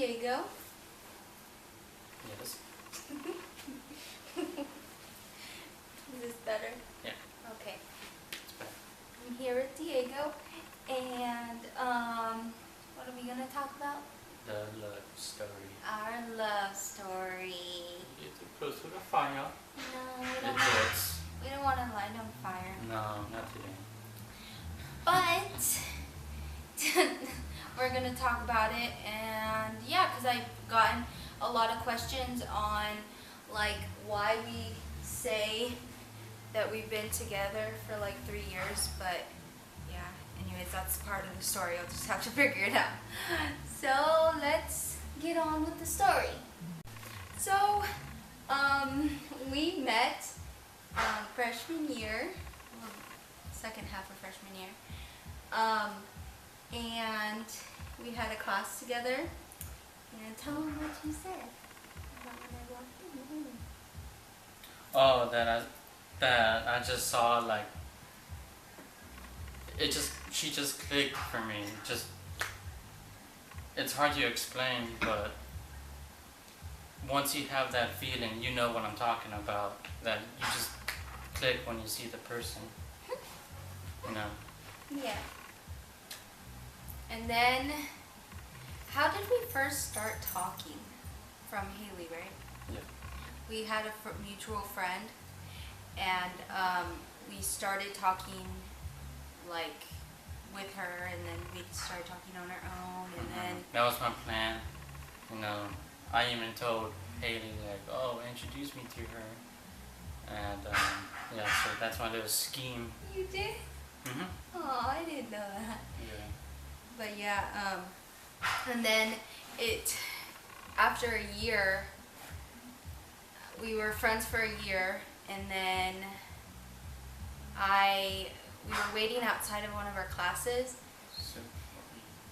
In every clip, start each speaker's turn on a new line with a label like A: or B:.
A: Diego.
B: Yes.
A: Is this better?
B: Yeah.
A: Okay.
B: It's better.
A: I'm here with Diego, and what are we gonna talk about?
B: The love story.
A: Our love story.
B: Get too close to the fire.
A: No,
B: It hurts.
A: we don't want to light on fire.
B: No, not today.
A: But we're gonna talk about it, and yeah, because I've gotten a lot of questions on like why we say that we've been together for like 3 years, but yeah, anyways, that's part of the story. I'll just have to figure it out. So let's get on with the story. So we met freshman year, well, second half of freshman year, and we had a class together. And tell them what you said about when I walked in.
B: Oh, that I just saw like she just clicked for me. It's hard to explain, but once you have that feeling, you know what I'm talking about. That you just click when you see the person. You know.
A: Yeah. And then, how did we first start talking? From Haley, right?
B: Yeah.
A: We had a mutual friend, and we started talking like with her, and then we started talking on our own, and then
B: that was my plan. You know, I even told Haley like, "Oh, introduce me to her," and yeah, so that's my little scheme.
A: you did.
B: Mhm.
A: Oh, I didn't know that.
B: Yeah.
A: But yeah, and then after a year, we were friends for a year, and then we were waiting outside of one of our classes.
B: So,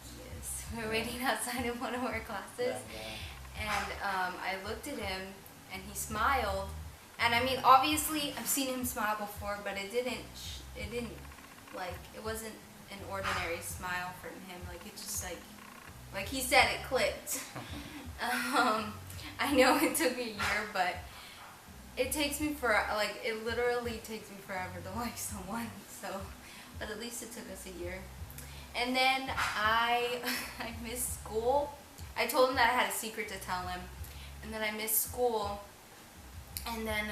A: Yes, we were waiting outside of one of our classes, and I looked at him, and he smiled. And I mean, obviously, I've seen him smile before, but it wasn't an ordinary smile from him. Like, it just like he said, it clicked. I know it took me a year, but it literally takes me forever to like someone. So, but at least it took us a year. And then I missed school. I told him that I had a secret to tell him, and then I missed school. And then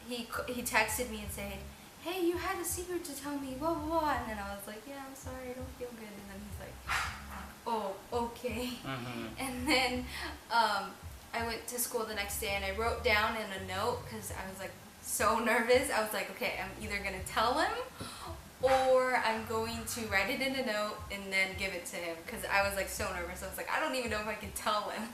A: he texted me and said, "Hey, you had a secret to tell me, blah, blah, blah." And then I was like, "Yeah, I'm sorry, I don't feel good." And then he's like, "Oh, okay."
B: Mm-hmm.
A: And then I went to school the next day, and I wrote down in a note, because I was like so nervous. I was like, okay, I'm either going to tell him, or I'm going to write it in a note and then give it to him, because I was like so nervous. I was like, I don't even know if I can tell him.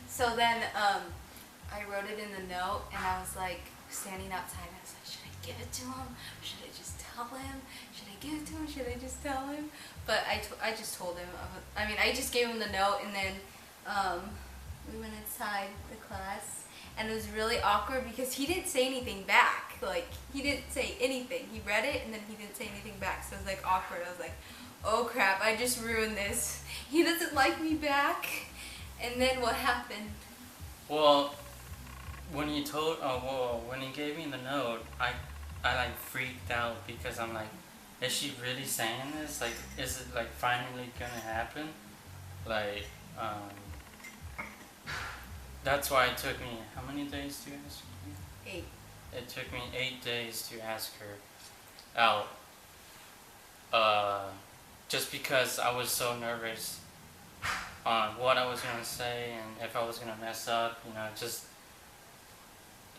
A: So then I wrote it in the note, and I was like standing outside, and I was like, should I give it to him? Should I just tell him? Should I give it to him? Should I just tell him? But I just told him. I just gave him the note, and then we went inside the class, and it was really awkward because he didn't say anything back. Like, he didn't say anything. He read it, and then he didn't say anything back, so it was like awkward. I was like, oh crap, I just ruined this. He doesn't like me back. And then what happened?
B: Well, when he gave me the note, I like freaked out, because I'm like, is she really saying this? Like, is it like finally gonna happen? Like, that's why it took me how many days to ask her?
A: 8.
B: It took me 8 days to ask her out. Just because I was so nervous on what I was gonna say and if I was gonna mess up,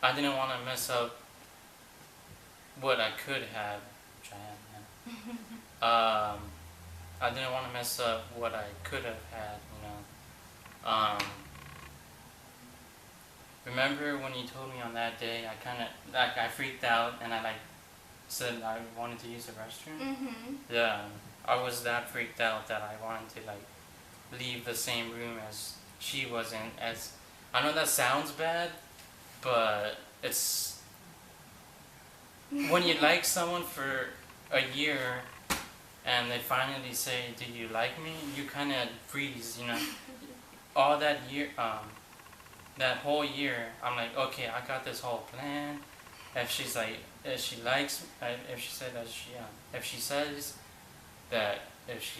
B: I didn't want to mess up what I could have, which I am now. I didn't want to mess up what I could have had, Remember when you told me on that day, I freaked out, and I said I wanted to use the restroom?
A: Mm-hmm.
B: Yeah, I was that freaked out that I wanted to leave the same room as she was in. I know that sounds bad, but it's when you like someone for a year and they finally say, "Do you like me?" You kind of freeze, you know. All that year, that whole year, I'm like, okay, I got this whole plan. If she's like, if she likes, if she said that she, if she says that if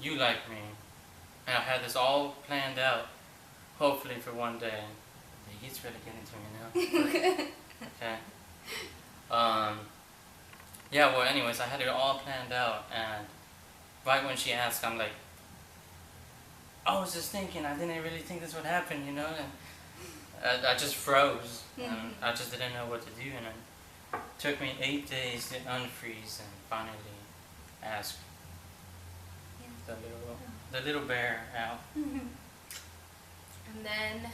B: you like me, and I had this all planned out, hopefully for one day. He's really getting to me now. Okay. Yeah. Well, anyways, I had it all planned out, and right when she asked, I'm like, I was just thinking, I didn't really think this would happen, you know, and I just froze, and I just didn't know what to do, and it took me 8 days to unfreeze and finally ask the little bear out.
A: And then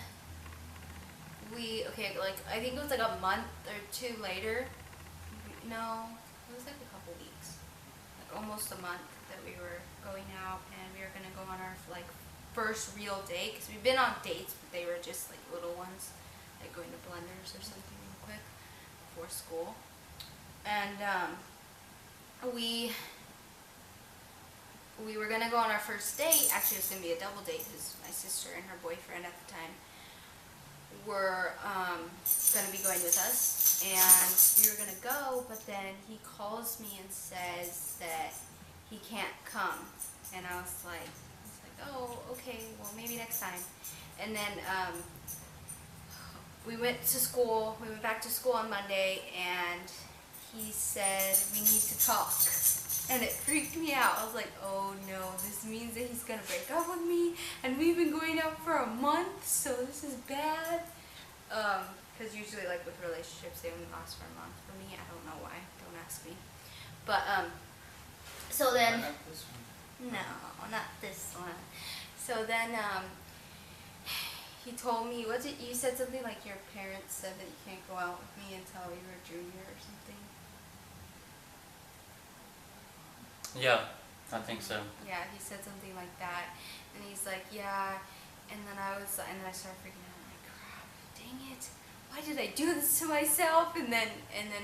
A: like I think it was like a month or two later. No, it was like a couple weeks, like almost a month that we were going out, and we were gonna go on our like first real date, because we've been on dates, but they were just like little ones, like going to Blenders or something real quick before school. And we were gonna go on our first date. Actually, it was gonna be a double date because my sister and her boyfriend at the time were gonna be going with us, and we were gonna go. But then he calls me and says that he can't come, and I was like, oh, okay, well, maybe next time. And then we went back to school on Monday, and he said, we need to talk. And it freaked me out. I was like, oh no, this means that he's gonna break up with me, and we've been going out for a month, so this is bad. Because usually, like, with relationships, they only last for a month. For me, I don't know why, don't ask me. But, so then... No, not this one. So then, he told me, you said something like your parents said that you can't go out with me until you were a junior or something?
B: Yeah, I think so.
A: Yeah, he said something like that, and he's like, yeah, and then I started freaking out, I'm like, crap, dang it, why did I do this to myself? And then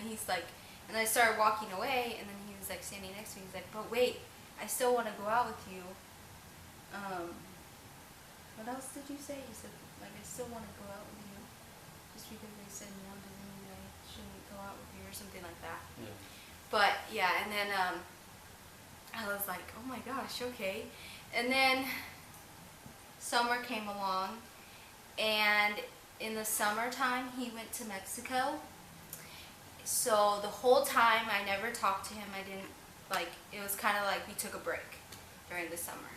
A: he's like, and I started walking away, and then he was like standing next to me, he's like, but wait, I still want to go out with you. What else did you say? He said, like, I still want to go out with you. Just because they said no doesn't mean I shouldn't go out with you, or something like that.
B: Yeah.
A: But, yeah, and then, I was like, oh my gosh, okay. And then summer came along, and in the summertime, he went to Mexico. So the whole time, I never talked to him. I didn't, like, it was kind of like we took a break during the summer.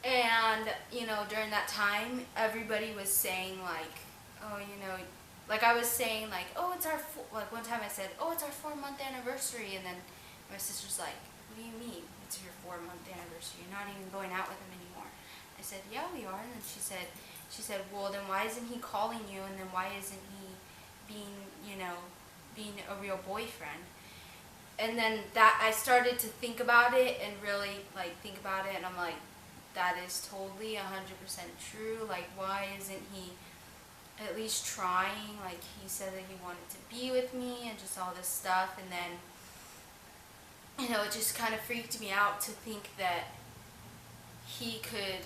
A: And, you know, during that time, everybody was saying, like, oh, you know, like I was saying, like, oh, it's our, like one time I said, oh, it's our 4-month anniversary. And then my sister's like, what do you mean it's your 4-month anniversary? You're not even going out with him anymore. I said, yeah, we are. And then she said, well, then why isn't he calling you? And then why isn't he being a real boyfriend? And then that I started to think about it and really like think about it, and I'm like, that is totally 100% true. Like, why isn't he at least trying? Like, he said that he wanted to be with me and just all this stuff, and then, you know, it just kind of freaked me out to think that he could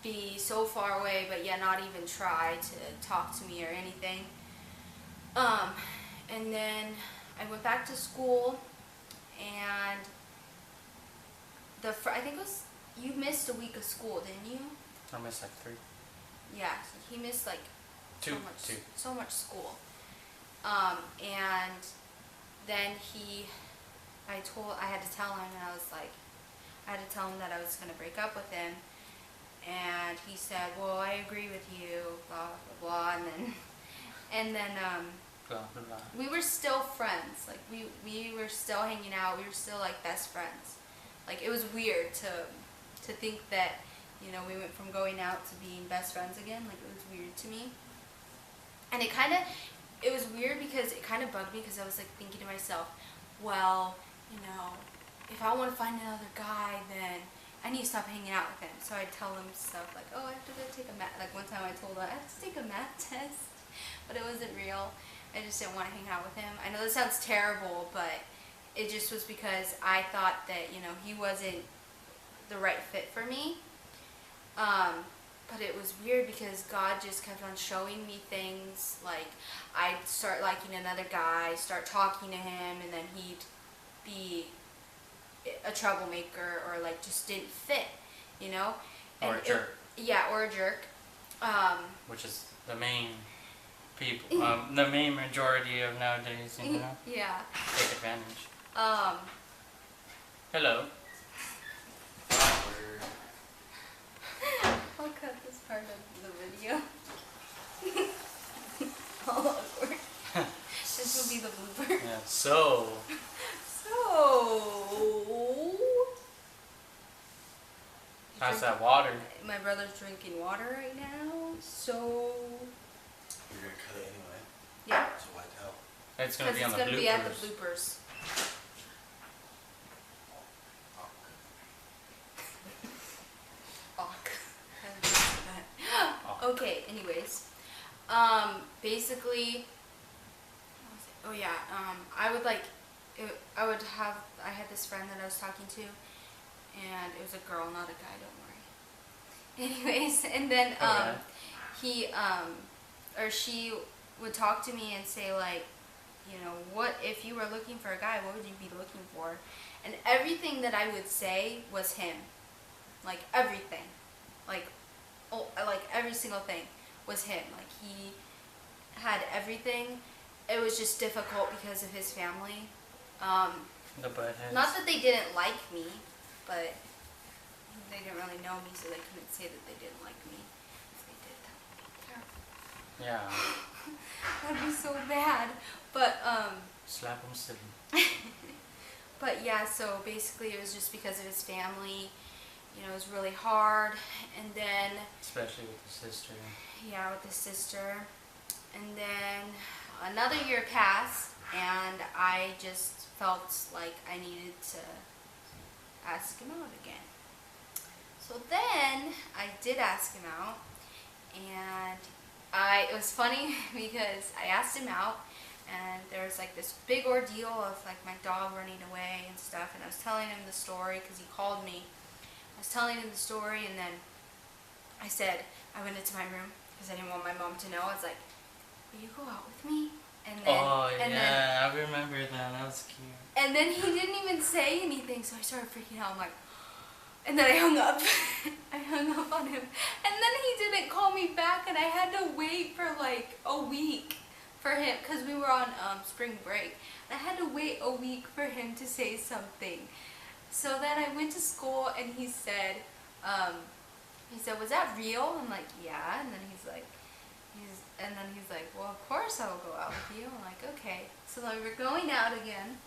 A: be so far away but yet not even try to talk to me or anything. And then I went back to school, and I think it was, you missed a week of school, didn't you?
B: I missed like 3.
A: Yeah, so he missed like
B: Two.
A: so much school. And then I had to tell him, and I was like, I had to tell him that I was going to break up with him. And he said, well, I agree with you, blah, blah, blah. And then
B: Blah, blah, blah.
A: we were still friends. Like, we were still hanging out. We were still, like, best friends. Like, it was weird to think that, you know, we went from going out to being best friends again. Like, it was weird to me. And it was weird because it kind of bugged me, because I was, like, thinking to myself, well, you know, if I want to find another guy, then I need to stop hanging out with him. So I'd tell him stuff like, oh, I have to go take a math. Like, one time I told him I have to take a math test, but it wasn't real. I just didn't want to hang out with him. I know this sounds terrible, but it just was because I thought that, you know, he wasn't the right fit for me. But it was weird because God just kept on showing me things. Like, I'd start liking another guy, start talking to him, and then he'd be a troublemaker or like just didn't fit, you know? And
B: Or a jerk.
A: Yeah, or a jerk.
B: Which is the main people, the main majority of nowadays, you know?
A: Yeah.
B: Take advantage.
A: Um,
B: Hello.
A: I'll cut this part of the video. All awkward. This will be the blooper.
B: Yeah, so. How's that water?
A: My brother's drinking water right now, so.
C: You're gonna cut it anyway.
A: Yeah.
C: So why tell?
B: It's gonna
A: Because
B: be on
A: it's
B: the
A: gonna
B: bloopers.
A: be at the bloopers. Awk. Okay, anyways. Basically, oh yeah, I would like, I had this friend that I was talking to, and it was a girl, not a guy, don't worry. Anyways, and then,
B: Okay.
A: he, or she would talk to me and say like, you know, what, if you were looking for a guy, what would you be looking for? And everything that I would say was him. Like, everything. Like every single thing was him. Like, he had everything. It was just difficult because of his family.
B: The buttheads.
A: Not that they didn't like me, but they didn't really know me, so they couldn't say that they didn't like me. If they did, that would be terrible.
B: Yeah.
A: That'd be so bad. But,
B: Slap them silly.
A: but yeah, so basically it was just because of his family. You know, it was really hard. And then,
B: Especially with the sister.
A: yeah, with his sister. And then another year passed, and I just felt like I needed to ask him out again. So then I did ask him out, and it was funny because I asked him out, and there was like this big ordeal of like my dog running away and stuff, and I was telling him the story because he called me. I was telling him the story, and then I said, I went into my room because I didn't want my mom to know. I was like, will you go out with me? And then,
B: Oh,
A: and
B: yeah, I remember that. That was cute.
A: and then he didn't even say anything, so I started freaking out. I'm like, and then I hung up. I hung up on him. And then he didn't call me back, and I had to wait for like a week for him, because we were on spring break. I had to wait a week for him to say something. So then I went to school, and he said, was that real? I'm like, yeah. And then he's like, well, of course I will go out with you. I'm like, okay. So then we were going out again,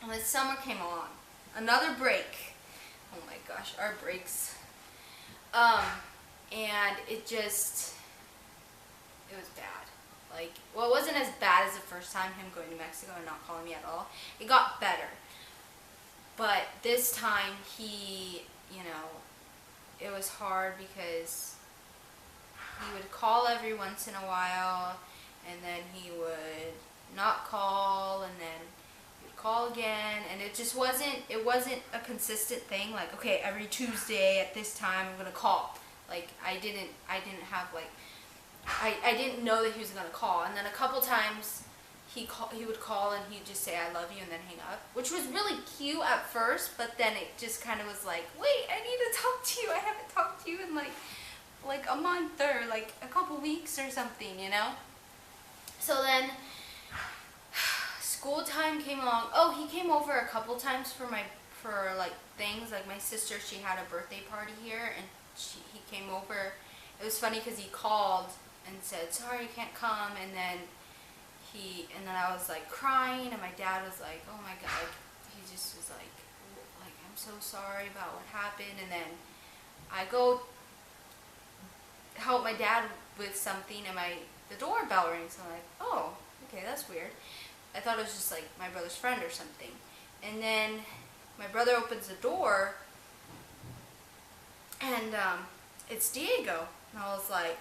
A: and then summer came along. Another break. Oh my gosh, our breaks. And it was bad. Like, well, it wasn't as bad as the first time, him going to Mexico and not calling me at all. It got better. But this time, he, you know, it was hard because he would call every once in a while, and then he would not call, and then he would call again, and it wasn't a consistent thing, like, okay, every Tuesday at this time I'm gonna call. Like, I didn't have, like, I didn't know that he was gonna call, and then a couple times he would call and he'd just say I love you and then hang up, which was really cute at first, but then it just kind of was like, wait, I need to talk to you. I haven't talked to you in like a month or like a couple weeks or something, you know? So then school time came along. Oh, he came over a couple times for like things, like my sister, she had a birthday party here, and he came over. It was funny because he called and said, sorry, you can't come, and then I was like crying, and my dad was like, oh my god, like, he just was like I'm so sorry about what happened. And then I go help my dad with something, and the doorbell rings, and I'm like, oh, okay, that's weird. I thought it was just like my brother's friend or something. And then my brother opens the door, and it's Diego, and I was like,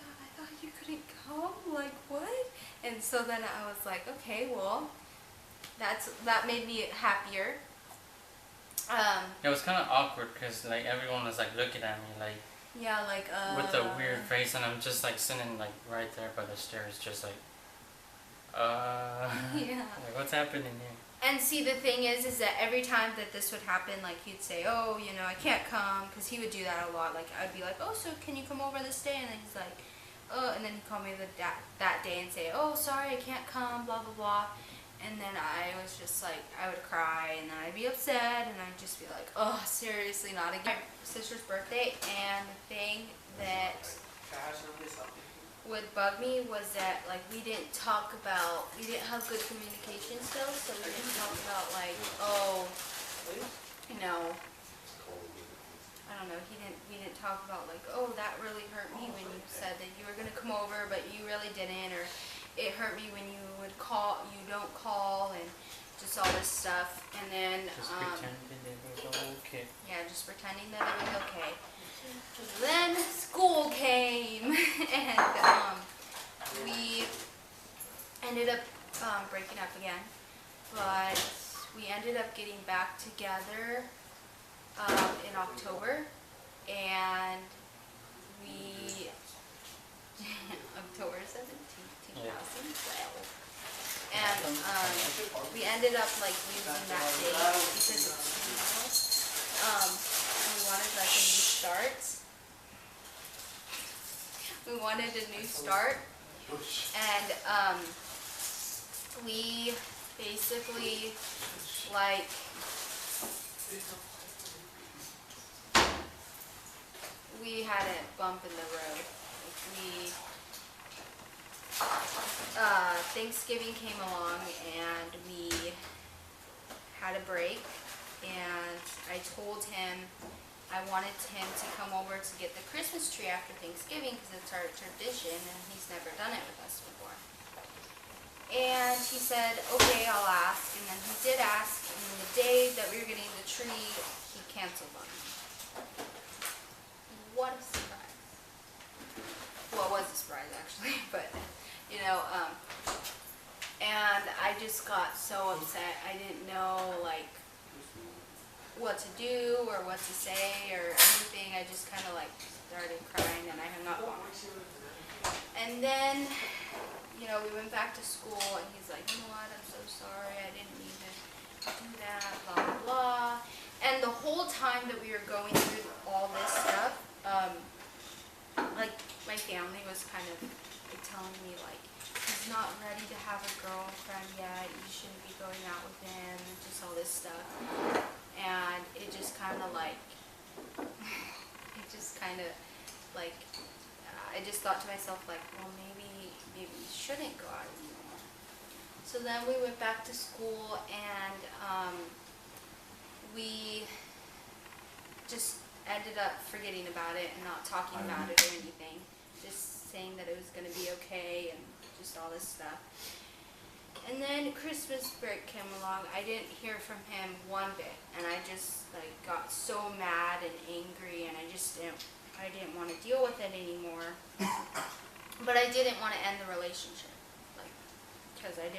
A: I oh, you couldn't come? Like, what? And so then I was like, okay, well, that made me happier.
B: It was kind of awkward because like everyone was like looking at me like
A: Yeah, like,
B: with a weird face, and I'm just like sitting like right there by the stairs, just like,
A: Yeah.
B: like what's happening here?
A: And see, the thing is that every time that this would happen, like, he'd say, oh, you know, I can't come, because he would do that a lot. Like, I'd be like, oh, so can you come over this day? And then he's like, oh, and then he'd call me that day and say, oh, sorry, I can't come, blah, blah, blah. And then I was just like, I would cry, and then I'd be upset, and I'd just be like, oh, seriously, not again. My sister's birthday, and the thing that would bug me was that, like, we didn't have good communication skills, so we didn't talk about, like, oh, you know, I don't know, we didn't talk about, like, oh, that really hurt me when you said that you were going to come over, but you really didn't, or it hurt me when you don't call, and just all this stuff. And then,
B: Just pretending it was okay.
A: yeah, just pretending that it was okay. Then school came, and we ended up breaking up again, but we ended up getting back together in October, and we October 17th, 2012. And we ended up like using that date because of we wanted like a new start. We wanted a new start, and we basically like we had a bump in the road. Like Thanksgiving came along and we had a break, and I told him I wanted him to come over to get the Christmas tree after Thanksgiving because it's our tradition and he's never done it with us before. And he said, okay, I'll ask. And then he did ask, and then the day that we were getting the tree, he canceled on me. What a surprise. Well, it was a surprise actually, but you know, and I just got so upset. I didn't know like what to do or what to say or anything. I just kind of like started crying and I hung up on him. And then, you know, we went back to school and he's like, you know what, I'm so sorry, I didn't mean to do that, blah, blah, blah. And the whole time that we were going through all this stuff, like my family was kind of like, telling me like, he's not ready to have a girlfriend yet, you shouldn't be going out with him, just all this stuff. And it just kind of like, I just thought to myself like, well, maybe we shouldn't go out anymore. So then we went back to school and we just ended up forgetting about it and not talking about it or anything. Just saying that it was going to be okay and just all this stuff. And then Christmas break came along. I didn't hear from him one bit, and I just like got so mad and angry, and I didn't want to deal with it anymore. But I didn't want to end the relationship, like, because I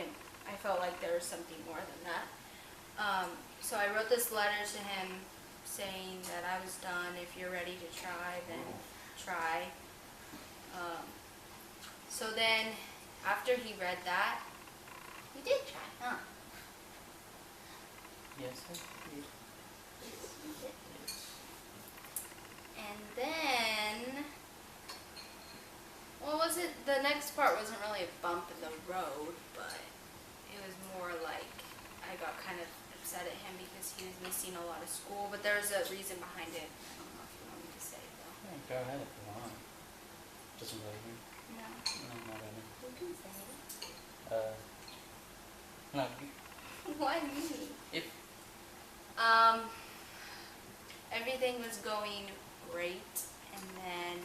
A: felt like there was something more than that. So I wrote this letter to him saying that I was done. If you're ready to try, then try. So then after he read that, we did try, huh?
B: Yes, I did.
A: Yes, we did. And then, well, the next part wasn't really a bump in the road, but it was more like I got kind of upset at him because he was missing a lot of school, but there was a reason behind it. I don't know if you want me to say it though.
B: Yeah, go ahead if you want. Doesn't bother me.
A: No.
B: No, not really.
A: You can say it.
B: No.
A: Why me?
B: If
A: Everything was going great, and then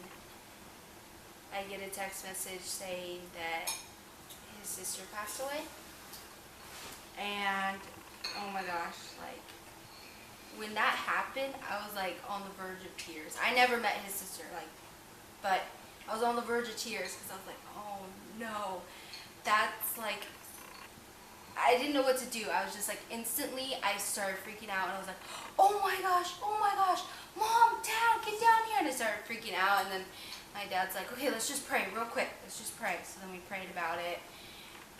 A: I get a text message saying that his sister passed away. And oh my gosh, like when that happened, I was like on the verge of tears. I never met his sister, like, but I was on the verge of tears because I was like, oh no, that's like, I didn't know what to do. I was just like, instantly, I started freaking out, and I was like, oh my gosh, Mom, Dad, get down here, and I started freaking out, and then my dad's like, okay, let's just pray real quick, let's just pray. So then we prayed about it,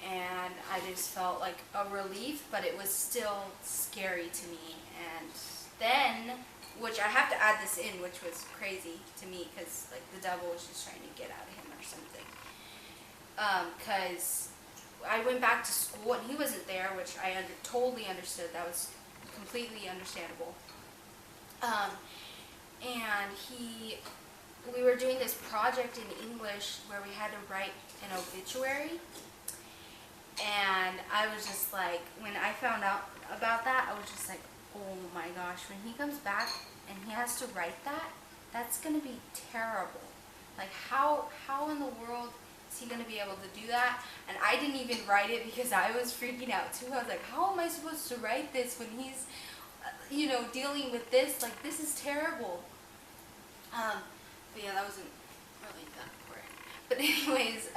A: and I just felt like a relief, but it was still scary to me. And then, which I have to add this in, which was crazy to me, because like the devil was just trying to get out of him or something. Because I went back to school and he wasn't there, which I totally understood. That was completely understandable. And we were doing this project in English where we had to write an obituary. And I was just like, when I found out about that, I was just like, oh my gosh, when he comes back and he has to write that, that's going to be terrible. Like, how in the world is he going to be able to do that? And I didn't even write it because I was freaking out too. I was like, how am I supposed to write this when he's, dealing with this? Like, this is terrible. But yeah, that wasn't really that important. But anyways,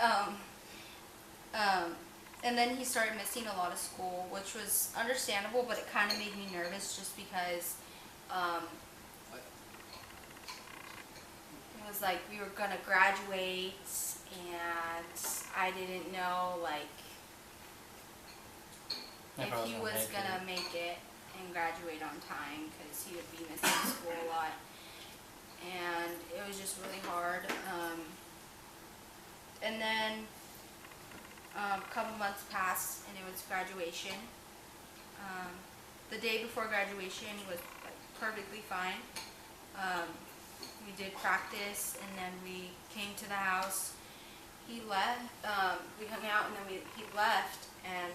A: and then he started missing a lot of school, which was understandable, but it kind of made me nervous just because it was like we were going to graduate, and I didn't know, like, if he was going to make it and graduate on time, because he would be missing school a lot. And it was just really hard. And then a couple months passed, and it was graduation. The day before graduation was like perfectly fine. We did practice, and then we came to the house. He left. We hung out, and then he left, and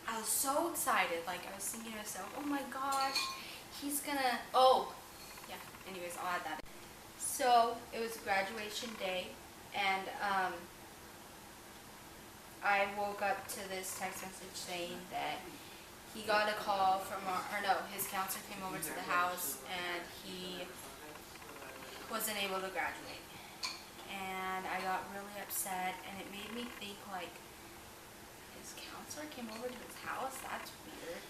A: I was so excited. Like, I was thinking to myself, oh my gosh, he's gonna. Oh, yeah. Anyways, I'll add that. So it was graduation day, and I woke up to this text message saying that he got a call from his counselor came over to the house, and he wasn't able to graduate. And I got really upset, and it made me think, like, his counselor came over to his house? That's weird.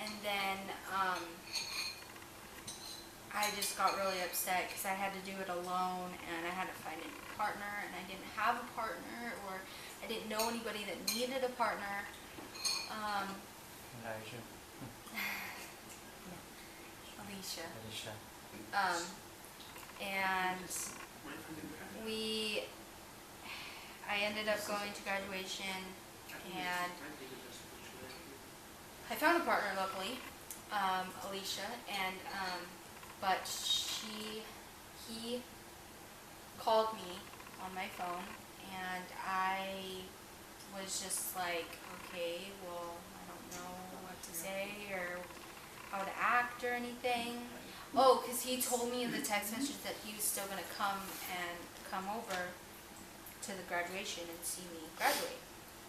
A: And then I just got really upset because I had to do it alone, and I had to find a new partner, and I didn't have a partner, or I didn't know anybody that needed a partner.
B: Elijah.
A: Alisa.
B: Alicia.
A: And I ended up going to graduation, and I found a partner, luckily, Alicia, and but he called me on my phone, and I was just like, okay, well, I don't know what to say or how to act or anything. Oh, because he told me in the text message that he was still going to come over to the graduation and see me graduate.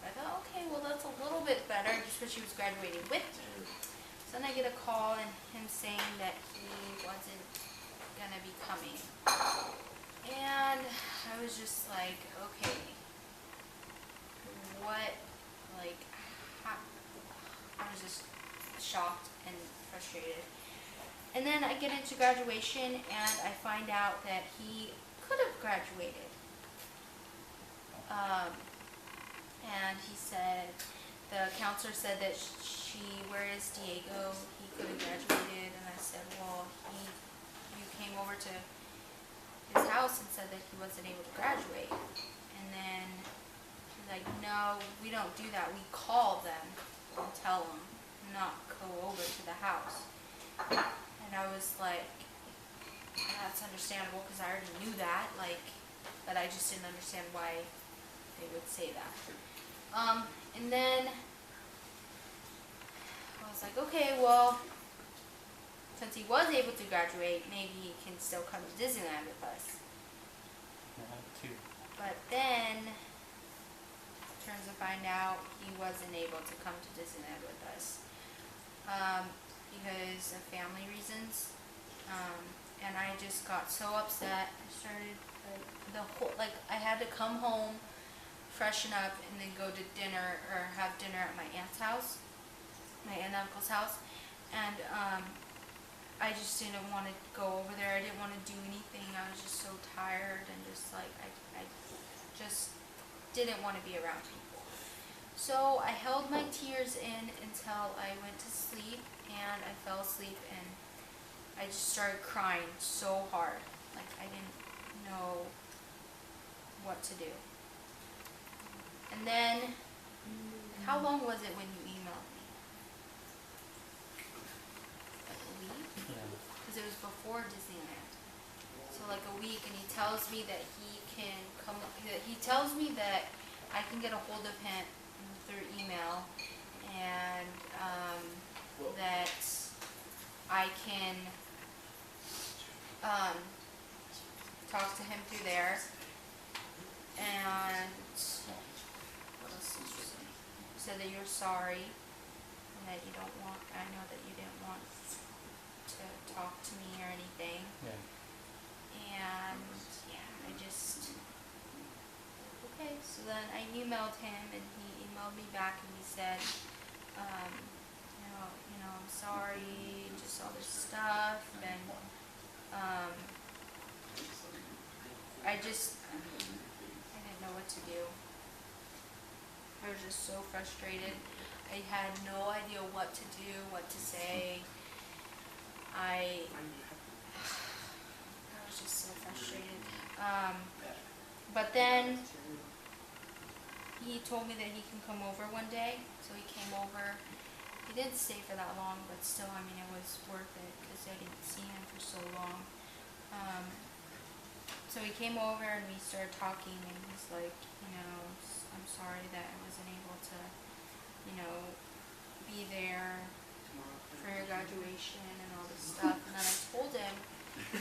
A: I thought, okay, well, that's a little bit better, just because she was graduating with me. So then I get a call and him saying that he wasn't going to be coming. And I was just like, okay, what, like, I was just shocked and frustrated. And then I get into graduation, and I find out that he could have graduated. And he said, the counselor said that where is Diego? He could have graduated. And I said, well, you came over to his house and said that he wasn't able to graduate. And then he's like, no, we don't do that. We call them and tell them, not go over to the house. And I was like, that's understandable, because I already knew that, like, but I just didn't understand why they would say that. And then I was like, okay, well, since he was able to graduate, maybe he can still come to Disneyland with us.
B: Too.
A: But then, turns to find out he wasn't able to come to Disneyland with us because of family reasons. And I just got so upset. I started the whole, like, I had to come home, freshen up, and then go to dinner or have dinner at my aunt's house, my aunt and uncle's house, and I just didn't want to go over there. I didn't want to do anything. I was just so tired and just like I just didn't want to be around people. So I held my tears in until I went to sleep, and I fell asleep, and I just started crying so hard. Like I didn't know what to do. And then, how long was it when you emailed me? Like a week?
B: Yeah.
A: Because it was before Disneyland. So like a week, and he tells me that he can come. He tells me that I can get a hold of him through email, and that I can talk to him through there. And what else did you say? You said that you're sorry, and that you don't want. I know that you didn't want to talk to me or anything.
B: Yeah.
A: And yeah, I just okay. So then I emailed him, and he emailed me back, and he said, I'm sorry, just all this stuff, and I didn't know what to do. I was just so frustrated. I had no idea what to do, what to say. I was just so frustrated. But then he told me that he can come over one day, so he came over. He didn't stay for that long, but still, I mean, it was worth it because I didn't see him for so long. So he came over and we started talking, and he's like, I'm sorry that I wasn't able to, be there for your graduation and all this stuff. And then I told him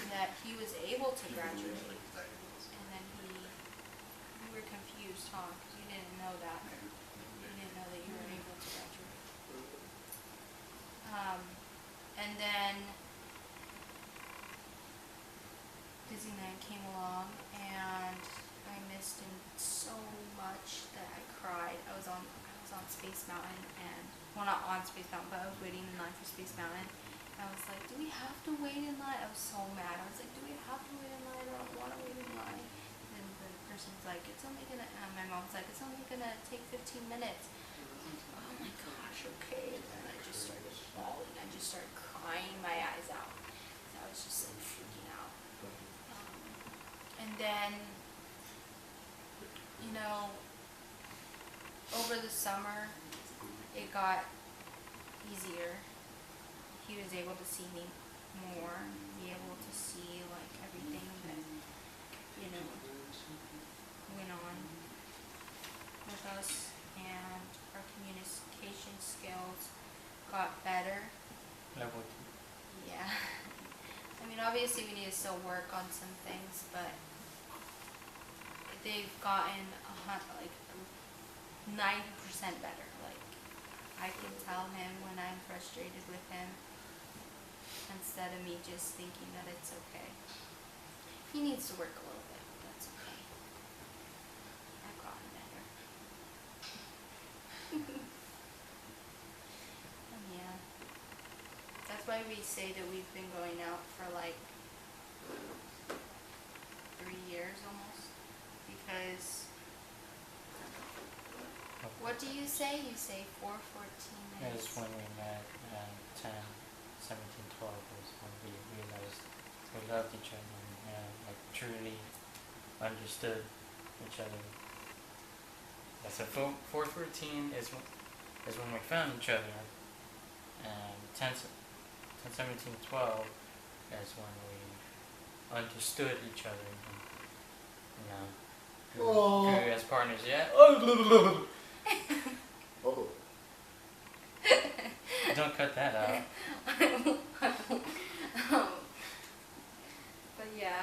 A: that he was able to graduate. And then you were confused, huh? Because you didn't know that. You didn't know that you were able to graduate. And then Disneyland came along, and I missed him so much that I cried. I was on Space Mountain, and well, not on Space Mountain, but I was waiting in line for Space Mountain. I was like, do we have to wait in line? I was so mad. I was like, do we have to wait in line? I don't want to wait in line. And the person's like, it's only gonna. My mom's like, it's only gonna take 15 minutes. Oh my gosh, okay. And then I just started bawling. I just started crying my eyes out. And I was just like freaking out. And then, over the summer, it got easier. He was able to see me more, be able to see like everything that, went on with us, and our communication skills got better.
B: Level
A: Yeah. I mean, obviously we need to still work on some things, but they've gotten 90% better. Like, I can tell him when I'm frustrated with him instead of me just thinking that it's okay. He needs to work a little bit, but that's okay. I've gotten better. And yeah. That's why we say that we've been going out for like 3 years almost. Because what do you say? You say 4:14 minutes.
B: is when we met, and 10, 17, 12 was when we realized we loved each other and like truly understood each other. Yeah, so 4:14 is when we found each other, and 10, 17, 12 is when we understood each other. And, grew as partners. Yeah.
C: Oh.
B: Don't cut that out.
A: But yeah,